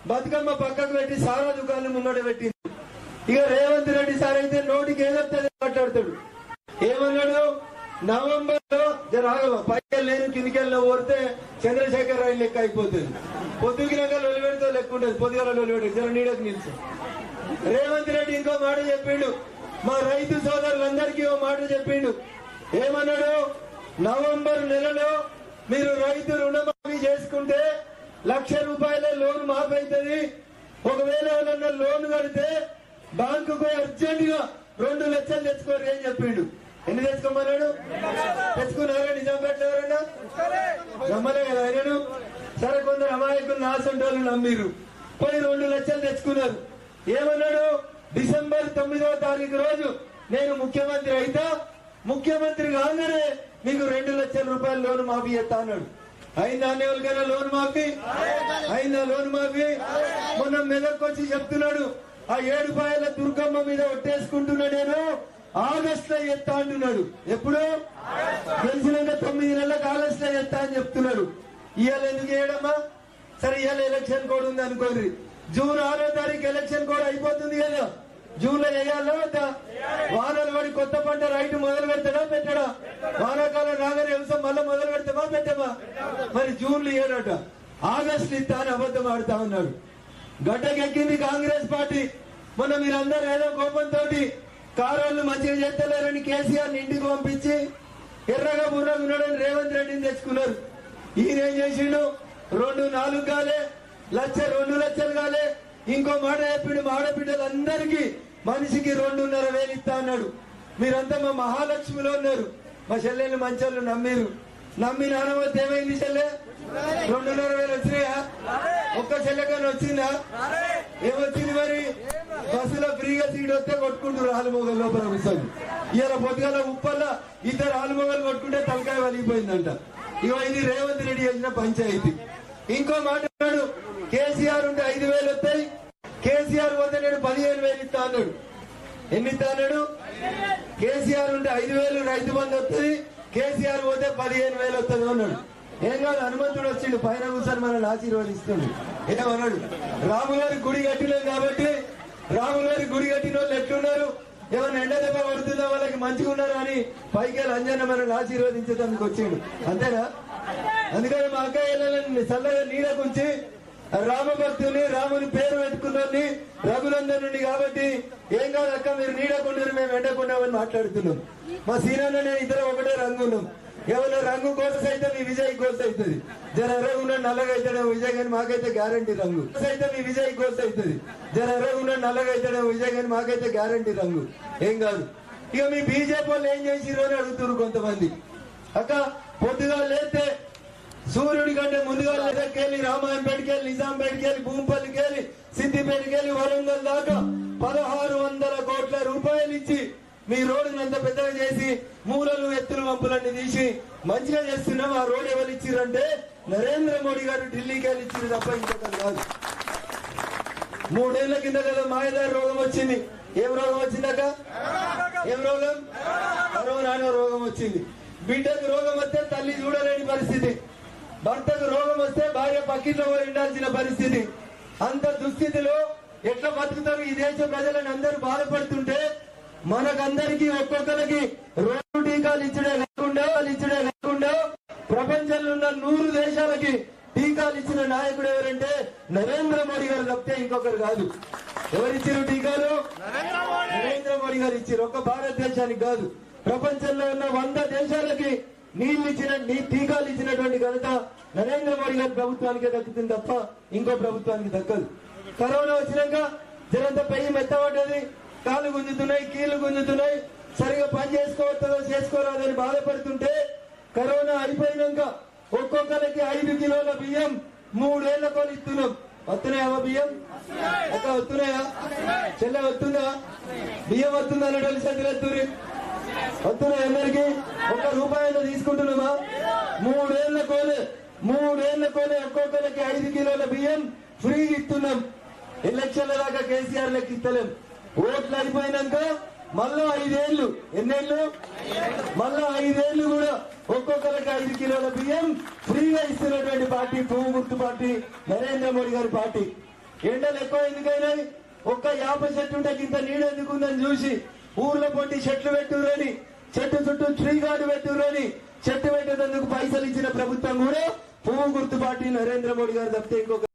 బతుకమ్మ పక్కకు పెట్టి సారా దుకాణం ముంగడ పెట్టింది. ఇక రేవంత్ రెడ్డి సార్ అయితే నోటికి ఏదొస్తే మాట్లాడతాడు. ఏమన్నాడు? నవంబర్ లో జరాగవ పైకెళ్ళి నేను కిందికెళ్ళి ఓడితే చంద్రశేఖర్ రాయలు లెక్క అయిపోతుంది. పొద్దుగినాక లొలిపెడితే లెక్క ఉంటుంది. పొద్దుగా లొలిపెట్టి జర నీడకు నిలిచి రేవంత్ రెడ్డి ఇంకో మాట చెప్పిండు. మా రైతు సోదరులందరికీ ఓ మాట చెప్పిండు. ఏమన్నాడు? నవంబర్ నెలలో మీరు రైతు రుణమాఫీ చేసుకుంటే 1,00,000 రూపాయల లోన్ మాఫీ అవుతుంది. ఒకవేళ ఎవరన్నా లోన్ కడితే బ్యాంకుకు అర్జెంట్ గా 2 లక్షలు తెచ్చుకోరు అని చెప్పిండు. ఎన్ని తెచ్చుకోమన్నాడు? తెచ్చుకున్నారా? నిజాంపేట ఎవరన్నా నమ్మలే కదా ఆయనను. సరే, కొందరు అమాయకులు నాసంటి వాళ్ళు నమ్మిరు, పోయి 2 లక్షలు తెచ్చుకున్నారు. ఏమన్నాడు? డిసెంబర్ 9వ తారీఖు రోజు నేను ముఖ్యమంత్రి అయితే ముఖ్యమంత్రి కాగానే మీకు 2 లక్షల రూపాయల లోన్ మాఫీ చేస్తా అన్నాడు. అయిందా ఎవరికైనా లోన్ మాఫీ? అయిందా లోన్ మాఫీ? మొన్న మెదక్ వచ్చి చెప్తున్నాడు, ఆ 7 పాయల దుర్గమ్మ మీద ఒట్టేసుకుంటున్నా నేను ఆగస్టులో ఎత్తా అంటున్నాడు. ఎప్పుడు? గెలిచినాక 9 నెలలకు ఆగస్టులో ఎత్తా అని చెప్తున్నాడు. ఇవాళ ఎందుకు చేయడమ్మా? సరే, ఇవాళ ఎలక్షన్ కోడ్ ఉంది అనుకోండి. జూన్ 6వ తారీఖు ఎలక్షన్ కోడ్ అయిపోతుంది కదా. జూన్ లో వేయాలో వద్దా? వానలు పడి కొత్త పంట రైతు మొదలు పెడతాడా పెట్టడా? వానాకాలం రాగానే వ్యవసాయం మళ్ళీ మొదలు పెడతామా పెట్టమా? మరి జూన్లు ఇయ్యడట, ఆగస్టు ఇస్తా అని అబద్ధం ఆడుతా ఉన్నాడు. గడ్డకెక్కింది కాంగ్రెస్ పార్టీ. మొన్న మీరందరూ ఏదో కోపంతో కారోళ్ళు మంచిగా చేస్తలేరని కేసీఆర్ ఇంటికి పంపించి ఎర్రగా బుర్రగా ఉన్నాడని రేవంత్ రెడ్డిని తెచ్చుకున్నారు. ఈయన ఏం చేసిండు? 2-4 కాలే, 2 లక్షలు కాలే. ఇంకో మాట చెప్పిండు, మా ఆడబిడ్డలందరికీ మనిషికి 2,500 ఇస్తా అన్నాడు. మీరంతా మా మహాలక్ష్మిలో ఉన్నారు. మా చెల్లెళ్ళు మంచోళ్ళు నమ్మిరు. నమ్మి నానవద్దు ఏమైంది? చెల్లె 2,500 వచ్చినాయా? ఒక్క చెల్లెకని వచ్చిందా? ఏమొచ్చింది మరి? బస్సులో ఫ్రీగా సీట్ వస్తే కొట్టుకుంటారు ఆలుమొగలు లోపల కూర్చొని. ఇలా పొద్దుగాల ఉప్పల్లా 2 ఆలుమొగలు కొట్టుకుంటే తలకాయ వలిగిపోయిందంట. ఇగో ఇది రేవంత్ రెడ్డి చేసిన పంచాయతీ. ఇంకో మాట అన్నాడు, కేసీఆర్ ఉంటే 5,000 వస్తాయి, కేసీఆర్ పోతే నేను 15,000 ఇస్తా అన్నాడు. ఎన్ని ఇస్తా అన్నాడు? కేసీఆర్ ఉంటే 5,000 రైతు బంధు వస్తుంది, కేసీఆర్ పోతే 15,000 వస్తుంది అన్నాడు. ఏం కాదు, హనుమంతుడు వచ్చిండు పైన కూర్చొని మనల్ని ఆశీర్వదిస్తుండు. ఏమన్నాడు? రాముగారి గుడి కట్టినాం కాబట్టి రాముగారి గుడి కట్టిన వాళ్ళు ఎట్లున్నారు? ఏమన్నా ఎండ దెబ్బ పడుతుందా వాళ్ళకి మంచిగా ఉన్నారు అని పైకి అంజన్న మనల్ని ఆశీర్వదించడానికి వచ్చిండు. అంతేనా? అందుకని మా అక్కయ్యలని చల్లగా నీడకుంచి రామభక్తుని రాముని పేరు పెట్టుకున్నోని రఘునందనుని కాబట్టి ఏం కాదు అక్క మీరు నీడకుండారు మేము ఎండకుండామని మాట్లాడుతున్నాం. మా సీనాన్న ఇద్దరు ఒకటే రంగు ఉన్నాం. ఏమన్నా రంగు కోర్స్ అయితే మీ విజయ్ కోర్స్ అవుతుంది. జర ఎర్రగుండ నల్లగా అవుతాడేమో విజయ్ కానీ మాకైతే గ్యారంటీ రంగు అయితే మీ విజయ్ కోర్స్ అవుతుంది. జర ఎర్రగుండ నల్లగా అవుతాడేమో విజయ్ కానీ మాకైతే గ్యారంటీ రంగు. ఏం కాదు. ఇక మీ బీజేపీ వాళ్ళు ఏం చేసిరో అని అడుగుతున్నారు కొంతమంది. అక్క పొద్దుగా లేస్తే సూర్యుడి కంటే ముందుగా లేదకెళ్ళి రామాయంపేటకి వెళ్ళి నిజాంపేటకి వెళ్ళి భూంపల్లికి వెళ్ళి సిద్దిపేటకి వెళ్ళి వరంగల్ దాకా 1,600 కోట్ల రూపాయలు ఇచ్చి మీ రోడ్డును అంత పెద్దగా చేసి మూలలు ఎత్తులు వంపులన్నీ తీసి మంచిగా చేస్తున్నాం. ఆ రోడ్ ఎవరు ఇచ్చిరంటే నరేంద్ర మోడీ గారు ఢిల్లీకి వెళ్ళి ఇచ్చారు తప్ప ఇంకొకరు కాదు. 3 ఏళ్ల కింద కదా మాయదారి రోగం వచ్చింది. ఏం రోగం వచ్చిందాక? ఏం రోగం? కరోనా రోగం వచ్చింది. బిడ్డకు రోగం వస్తే తల్లి చూడలేని పరిస్థితి, భర్తకు రోగం వస్తే భార్య పక్కింట్లో పోయి ఉండాల్సిన పరిస్థితి. అంత దుస్థితిలో ఎట్లా బతుకుతారు? ఈ దేశ ప్రజలను అందరూ బాధపడుతుంటే మనకందరికీ ఒక్కొక్కరికి 2 టీకాలు ఇచ్చడే కాకుండా ప్రపంచంలో ఉన్న 100 దేశాలకి టీకాలు ఇచ్చిన నాయకుడు ఎవరంటే నరేంద్ర మోడీ గారు తప్పితే ఇంకొకరు కాదు. ఎవరిచ్చారు టీకాలు? నరేంద్ర మోడీ గారు ఇచ్చారు. ఒక్క భారతదేశానికి కాదు, ప్రపంచంలో ఉన్న 100 దేశాలకి టీకాలు ఇచ్చినటువంటి ఘనత నరేంద్ర మోడీ గారి ప్రభుత్వానికే దక్కుతుంది తప్ప ఇంకో ప్రభుత్వానికి దక్కదు. కరోనా వచ్చినాక జనంత పెయ్యి మెత్తబడ్డది, కాళ్ళు గుంజుతున్నాయి, కీళ్లు గుంజుతున్నాయి, సరిగా పని చేసుకోవచ్చో చేసుకోరాదని బాధపడుతుంటే కరోనా అయిపోయినాక ఒక్కొక్కరికి 5 కిలోల బియ్యం 3 ఏళ్ల కొని ఇస్తున్నాం. వస్తున్నాయా బియ్యం? అక్క వస్తున్నాయా? చెల్లె వస్తుందా? బియ్యం వస్తుందా? అన్నట్టు సతిరత్తురి వస్తున్నాయి. అందరికి ₹1 తీసుకుంటున్నామా? 3 ఏళ్ల కోలే ఒక్కొక్కరికి 5 కిలోల బియ్యం ఫ్రీ ఇస్తున్నాం. ఎలక్షన్ల దాకా కేసీఆర్ లెక్క ఇస్తలేం. ఓట్లు అయిపోయినాక మళ్ళా 5 ఏళ్లు, ఎన్నేళ్లు? మళ్ళా 5 ఏళ్లు కూడా ఒక్కొక్కరికి 5 కిలోల బియ్యం ఫ్రీగా ఇస్తున్నటువంటి పార్టీ పువ్వు గుర్తు పార్టీ నరేంద్ర మోడీ గారి పార్టీ. ఎండలు ఎక్కువ ఎందుకైనాయి? ఒక్క యాప చెట్టు ఉంటే ఇంత నీడ ఎందుకుందని చూసి ఊర్లో పొంటి చెట్లు పెట్టురని, చెట్టు చుట్టూ ట్రీ గార్డు పెట్టురని, చెట్టు పెట్టేందుకు పైసలు ఇచ్చిన ప్రభుత్వం కూడా పువ్వు గుర్తు పార్టీ నరేంద్ర మోడీ గారు తప్పితే ఇంకొక